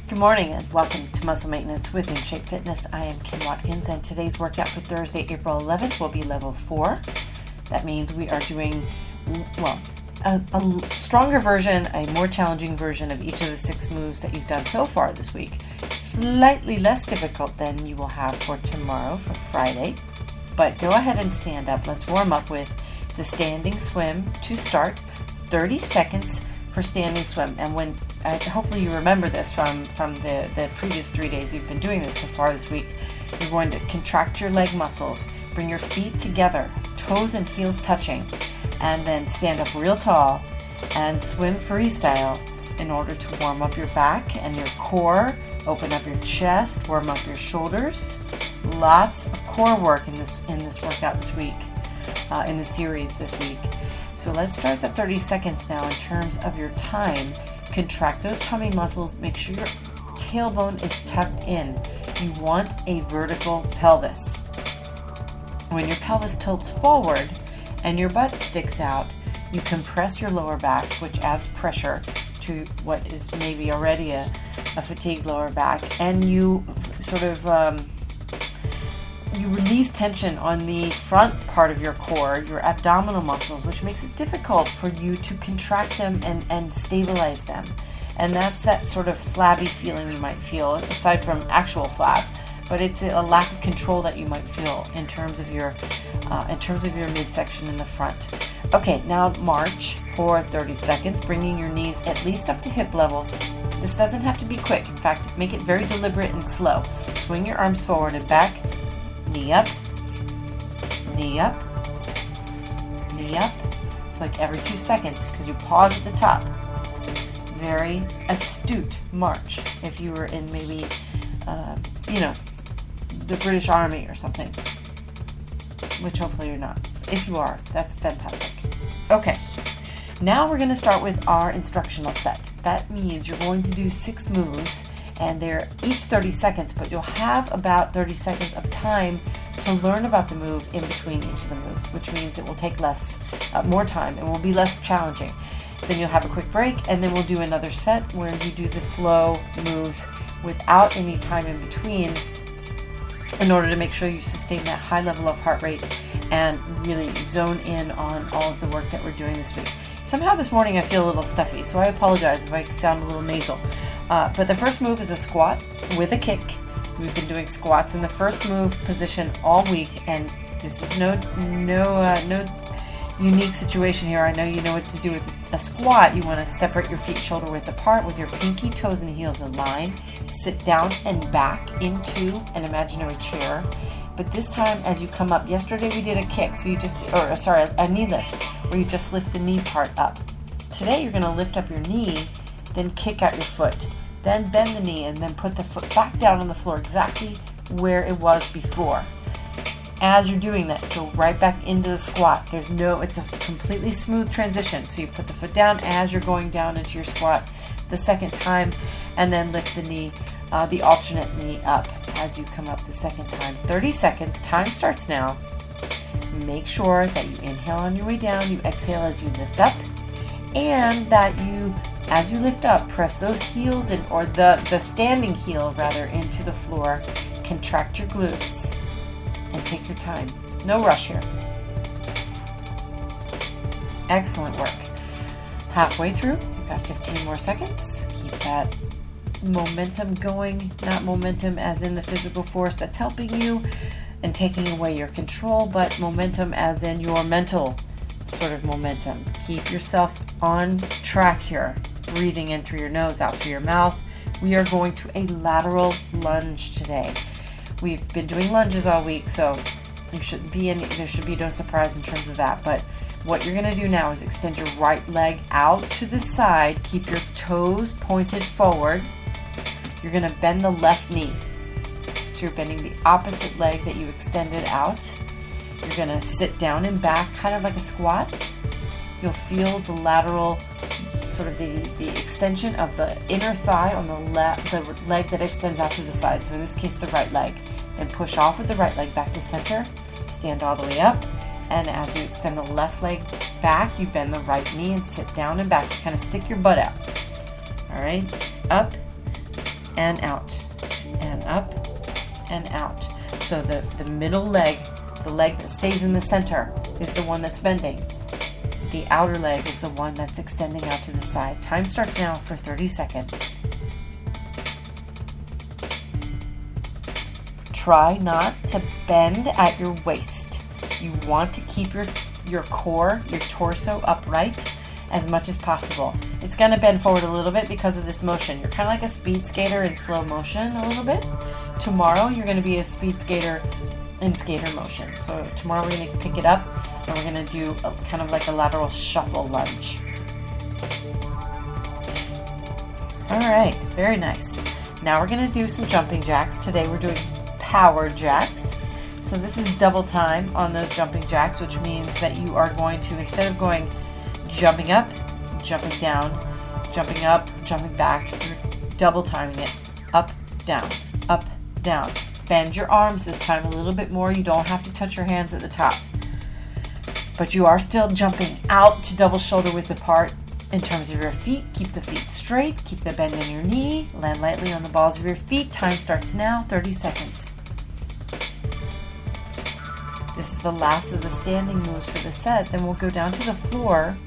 Good morning and welcome to Muscle Maintenance with In Shape Fitness. I am Kim Watkins and today's workout for Thursday, April 11th will be level 4. That means we are doing, a stronger version, a more challenging version of each of the 6 moves that you've done so far this week. Slightly less difficult than you will have for tomorrow, for Friday. But go ahead and stand up. Let's warm up with the standing swim to start. 30 seconds for standing swim. And when hopefully you remember this from the previous 3 days you've been doing this so far this week. You're going to contract your leg muscles, bring your feet together, toes and heels touching, and then stand up real tall and swim freestyle in order to warm up your back and your core, open up your chest, warm up your shoulders. Lots of core work in this workout this week, in the series this week. So let's start the 30 seconds now in terms of your time. Contract those tummy muscles. Make sure your tailbone is tucked in. You want a vertical pelvis. When your pelvis tilts forward and your butt sticks out, you compress your lower back, which adds pressure to what is maybe already a fatigued lower back, and you sort of you release tension on the front part of your core, your abdominal muscles, which makes it difficult for you to contract them and stabilize them. And that's that sort of flabby feeling you might feel, aside from actual flab, but it's a lack of control that you might feel in terms of your midsection in the front. Okay, now march for 30 seconds, bringing your knees at least up to hip level. This doesn't have to be quick. In fact, make it very deliberate and slow. Swing your arms forward and back. Knee up, knee up, knee up. It's like every 2 seconds because you pause at the top. Very astute march if you were in maybe, the British Army or something, which hopefully you're not. If you are, that's fantastic. Okay, now we're going to start with our instructional set. That means you're going to do 6 moves, and they're each 30 seconds, but you'll have about 30 seconds of time to learn about the move in between each of the moves, which means it will take more time and will be less challenging. Then you'll have a quick break, and then we'll do another set where you do the flow moves without any time in between in order to make sure you sustain that high level of heart rate and really zone in on all of the work that we're doing this week. Somehow this morning I feel a little stuffy, so I apologize if I sound a little nasal. But the first move is a squat with a kick. We've been doing squats in the first move position all week, and this is no unique situation here. I know you know what to do with a squat. You want to separate your feet shoulder width apart with your pinky toes and heels in line. Sit down and back into an imaginary chair. But this time, as you come up, yesterday we did a kick, so a knee lift, where you just lift the knee part up. Today you're going to lift up your knee, then kick out your foot, then bend the knee, and then put the foot back down on the floor exactly where it was before. As you're doing that, go right back into the squat. It's a completely smooth transition. So you put the foot down as you're going down into your squat the second time, and then lift the knee, the alternate knee up as you come up the second time. 30 seconds, time starts now. Make sure that you inhale on your way down, you exhale as you lift up, and that as you lift up, press those heels in, or the standing heel rather, into the floor. Contract your glutes and take your time. No rush here. Excellent work. Halfway through, you've got 15 more seconds. Keep that momentum going, not momentum as in the physical force that's helping you and taking away your control, but momentum as in your mental sort of momentum. Keep yourself on track here. Breathing in through your nose, out through your mouth. We are going to a lateral lunge today. We've been doing lunges all week, so there should be no surprise in terms of that. But what you're going to do now is extend your right leg out to the side. Keep your toes pointed forward. You're going to bend the left knee. So you're bending the opposite leg that you extended out. You're going to sit down and back, kind of like a squat. You'll feel the lateral, sort of the extension of the inner thigh on the leg that extends out to the side. So in this case, the right leg. Then push off with the right leg back to center. Stand all the way up. And as you extend the left leg back, you bend the right knee and sit down and back. You kind of stick your butt out. All right, up, and out, and up and out. So the middle leg, the leg that stays in the center, is the one that's bending. The outer leg is the one that's extending out to the side. Time starts now for 30 seconds. Try not to bend at your waist. You want to keep your core, your torso upright as much as possible. It's going to bend forward a little bit because of this motion. You're kind of like a speed skater in slow motion a little bit. Tomorrow you're going to be a speed skater in skater motion. So tomorrow we're going to pick it up and we're going to do kind of like a lateral shuffle lunge. All right, very nice. Now we're going to do some jumping jacks. Today we're doing power jacks. So this is double time on those jumping jacks, which means that you are going to, instead of going jumping up, jumping down, jumping up, jumping back, you're double timing it. Up, down, up, down. Bend your arms this time a little bit more. You don't have to touch your hands at the top. But you are still jumping out to double shoulder width apart in terms of your feet. Keep the feet straight. Keep the bend in your knee. Land lightly on the balls of your feet. Time starts now, 30 seconds. This is the last of the standing moves for the set. Then we'll go down to the floor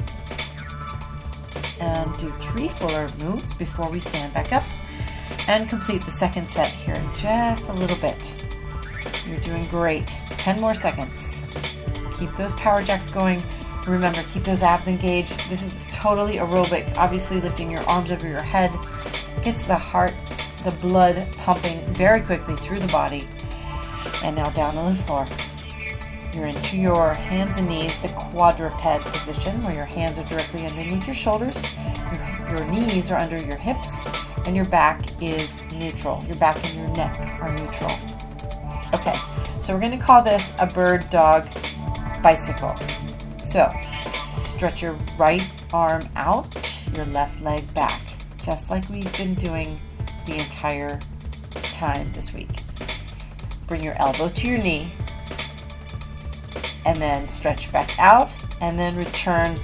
and do 3 fuller moves before we stand back up and complete the second set here in just a little bit. You're doing great. 10 more seconds. Keep those power jacks going. Remember, keep those abs engaged. This is totally aerobic. Obviously, lifting your arms over your head gets the heart, the blood pumping very quickly through the body. And now down on the floor. You're into your hands and knees, the quadruped position, where your hands are directly underneath your shoulders, your knees are under your hips, and your back is neutral. Your back and your neck are neutral. Okay, so we're going to call this a bird dog bicycle. So stretch your right arm out, your left leg back, just like we've been doing the entire time this week. Bring your elbow to your knee, and then stretch back out, and then return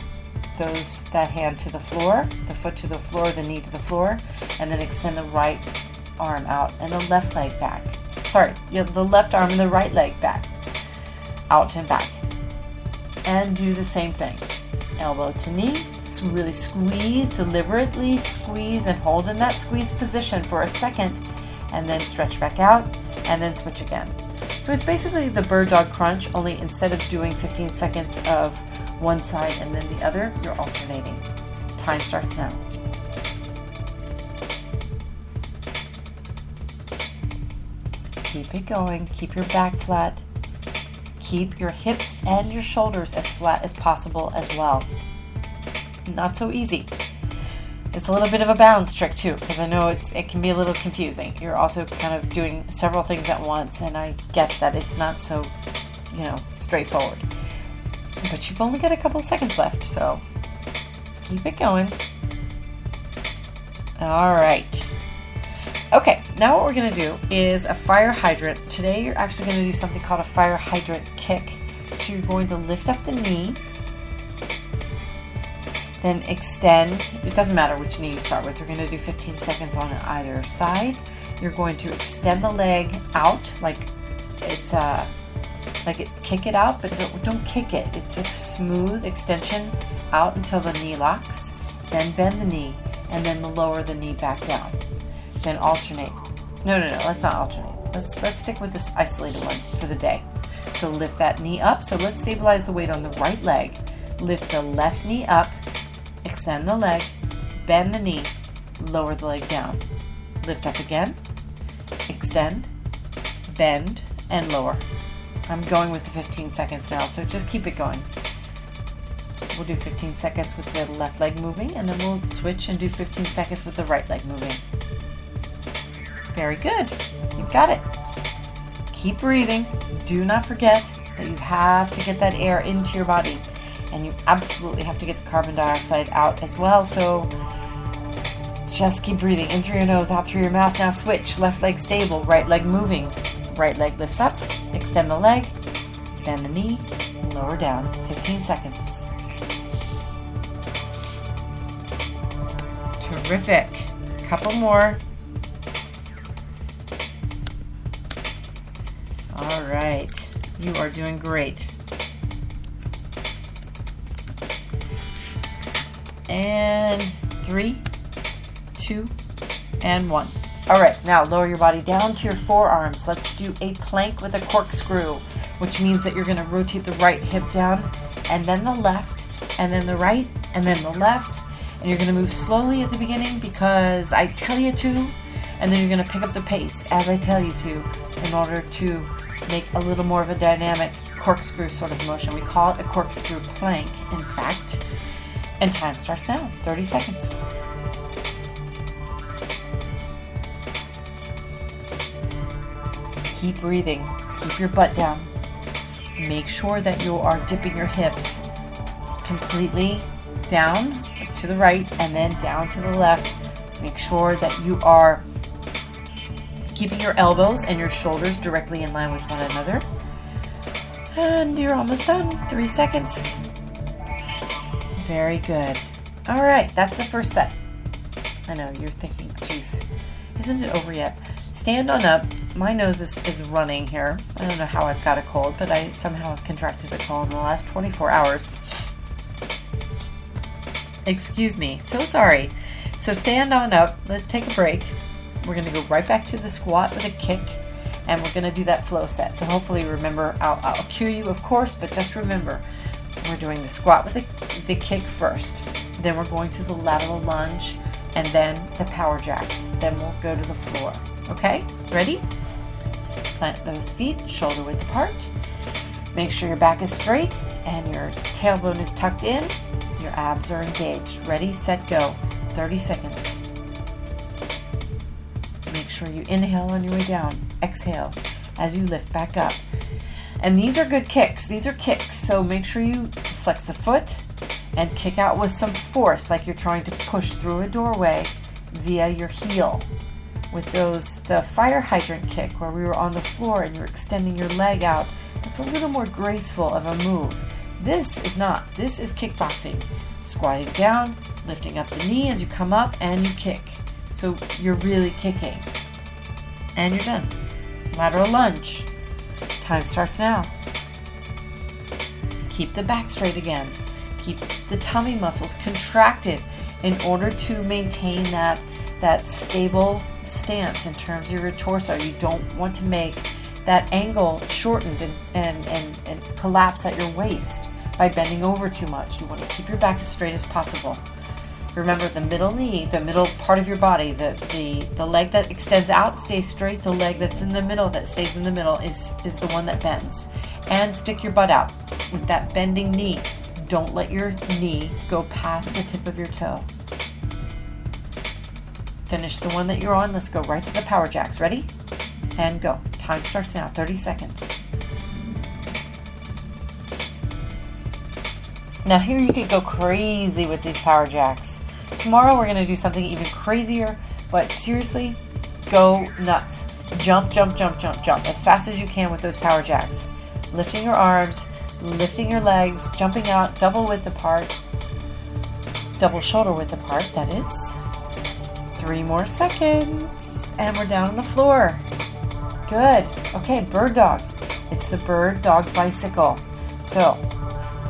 that hand to the floor, the foot to the floor, the knee to the floor, and then extend the right arm out and the left leg back. The left arm and the right leg back, out and back. And do the same thing. Elbow to knee, really squeeze, deliberately squeeze and hold in that squeeze position for a second, and then stretch back out, and then switch again. So it's basically the bird dog crunch, only instead of doing 15 seconds of one side and then the other, you're alternating. Time starts now. Keep it going. Keep your back flat. Keep your hips and your shoulders as flat as possible as well. Not so easy. It's a little bit of a balance trick too, because I know it can be a little confusing. You're also kind of doing several things at once, and I get that it's not so, straightforward. But you've only got a couple of seconds left, so keep it going. All right. Okay, now what we're going to do is a fire hydrant. Today you're actually going to do something called a fire hydrant kick. So you're going to lift up the knee, then extend. It doesn't matter which knee you start with. We're going to do 15 seconds on either side. You're going to extend the leg out kick it out, but don't kick it. It's a smooth extension out until the knee locks. Then bend the knee, and then lower the knee back down. Then alternate. No, let's not alternate. Let's stick with this isolated one for the day. So lift that knee up. So let's stabilize the weight on the right leg. Lift the left knee up. Extend the leg, bend the knee, lower the leg down. Lift up again, extend, bend, and lower. I'm going with the 15 seconds now, so just keep it going. We'll do 15 seconds with the left leg moving, and then we'll switch and do 15 seconds with the right leg moving. Very good. You've got it. Keep breathing. Do not forget that you have to get that air into your body. And you absolutely have to get the carbon dioxide out as well. So just keep breathing in through your nose, out through your mouth. Now switch. Left leg stable, right leg moving. Right leg lifts up, extend the leg, bend the knee, lower down. 15 seconds. Terrific. Couple more. All right. You are doing great. And 3, 2, and 1. All right, now lower your body down to your forearms. Let's do a plank with a corkscrew, which means that you're going to rotate the right hip down, and then the left, and then the right, and then the left. And you're going to move slowly at the beginning because I tell you to, and then you're going to pick up the pace as I tell you to in order to make a little more of a dynamic corkscrew sort of motion. We call it a corkscrew plank, in fact. And time starts now, 30 seconds. Keep breathing, keep your butt down. Make sure that you are dipping your hips completely down to the right and then down to the left. Make sure that you are keeping your elbows and your shoulders directly in line with one another. And you're almost done, 3 seconds. Very good. All right, that's the first set. I know you're thinking, geez, isn't it over yet? Stand on up. My nose is running here. I don't know how I've got a cold, but I somehow have contracted a cold in the last 24 hours. Excuse me. So sorry. So stand on up. Let's take a break. We're going to go right back to the squat with a kick, and we're going to do that flow set. So hopefully remember, I'll cue you, of course, but just remember, we're doing the squat with the kick first. Then we're going to the lateral lunge, and then the power jacks. Then we'll go to the floor. Okay, ready? Plant those feet, shoulder width apart. Make sure your back is straight and your tailbone is tucked in. Your abs are engaged. Ready, set, go. 30 seconds. Make sure you inhale on your way down. Exhale as you lift back up. And these are good kicks. These are kicks. So make sure you flex the foot and kick out with some force, like you're trying to push through a doorway via your heel. With the fire hydrant kick where we were on the floor and you're extending your leg out, that's a little more graceful of a move. This is not. This is kickboxing. Squatting down, lifting up the knee as you come up, and you kick. So you're really kicking. And you're done. Lateral lunge. Time starts now. Keep the back straight again. Keep the tummy muscles contracted in order to maintain that stable stance in terms of your torso. You don't want to make that angle shortened and collapse at your waist by bending over too much. You want to keep your back as straight as possible. Remember, the middle knee, the middle part of your body, the leg that extends out stays straight. The leg that's in the middle, that stays in the middle, is the one that bends. And stick your butt out with that bending knee. Don't let your knee go past the tip of your toe. Finish the one that you're on. Let's go right to the power jacks. Ready? And go. Time starts now. 30 seconds. Now here you could go crazy with these power jacks. Tomorrow we're going to do something even crazier, but seriously, go nuts. Jump, jump, jump, jump, jump as fast as you can with those power jacks. Lifting your arms, lifting your legs, jumping out, double width apart, double shoulder width apart, that is. 3 more seconds, and we're down on the floor. Good. Okay, bird dog. It's the bird dog bicycle. So,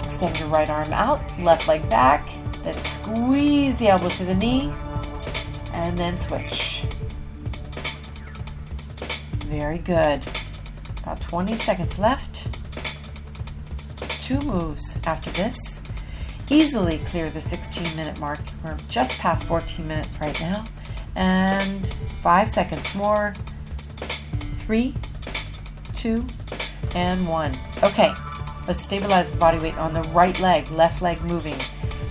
extend your right arm out, left leg back, then squeeze the elbow to the knee, and then switch. Very good. About 20 seconds left. 2 moves after this. Easily clear the 16-minute mark. We're just past 14 minutes right now. And 5 seconds more. 3, 2, and 1. Okay, let's stabilize the body weight on the right leg. Left leg moving.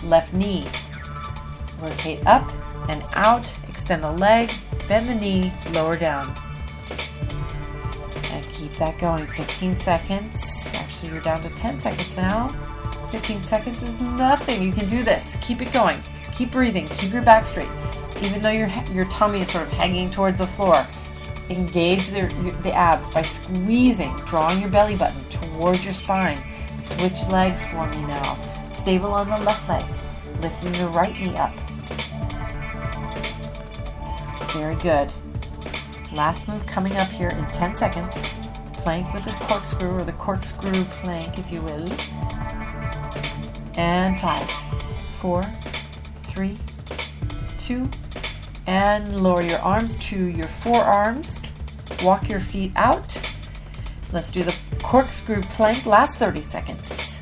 Left knee. Rotate up and out. Extend the leg. Bend the knee. Lower down. And keep that going. 15 seconds. Actually, you're down to 10 seconds now. 15 seconds is nothing. You can do this. Keep it going. Keep breathing. Keep your back straight. Even though your tummy is sort of hanging towards the floor, engage the abs by squeezing, drawing your belly button towards your spine. Switch legs for me now. Stable on the left leg. Lifting the right knee up. Very good. Last move coming up here in 10 seconds. plank with the corkscrew, or the corkscrew plank, if you will. And 5, 4, 3, 2, and lower your arms to your forearms. Walk your feet out. Let's do the corkscrew plank, last 30 seconds.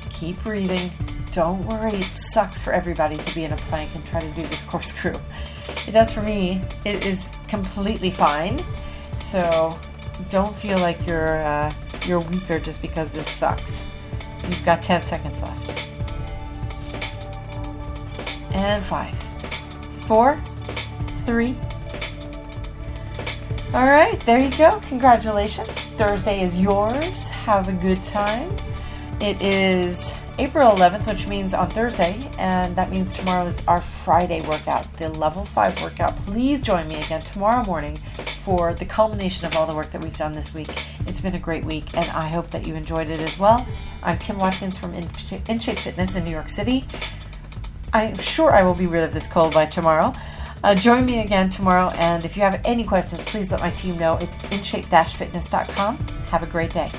Keep breathing. Don't worry, it sucks for everybody to be in a plank and try to do this corkscrew. It does for me. It is completely fine. So don't feel like you're weaker just because this sucks. You've got 10 seconds left. And 5, 4, 3. All right, there you go. Congratulations. Thursday is yours. Have a good time. It is April 11th, which means on Thursday, and that means tomorrow is our Friday workout, the level 5 workout. Please join me again tomorrow morning for the culmination of all the work that we've done this week. It's been a great week, and I hope that you enjoyed it as well. I'm Kim Watkins from In Shape Fitness in New York City. I'm sure I will be rid of this cold by tomorrow. Join me again tomorrow, and if you have any questions, please let my team know. It's inshape-fitness.com. Have a great day.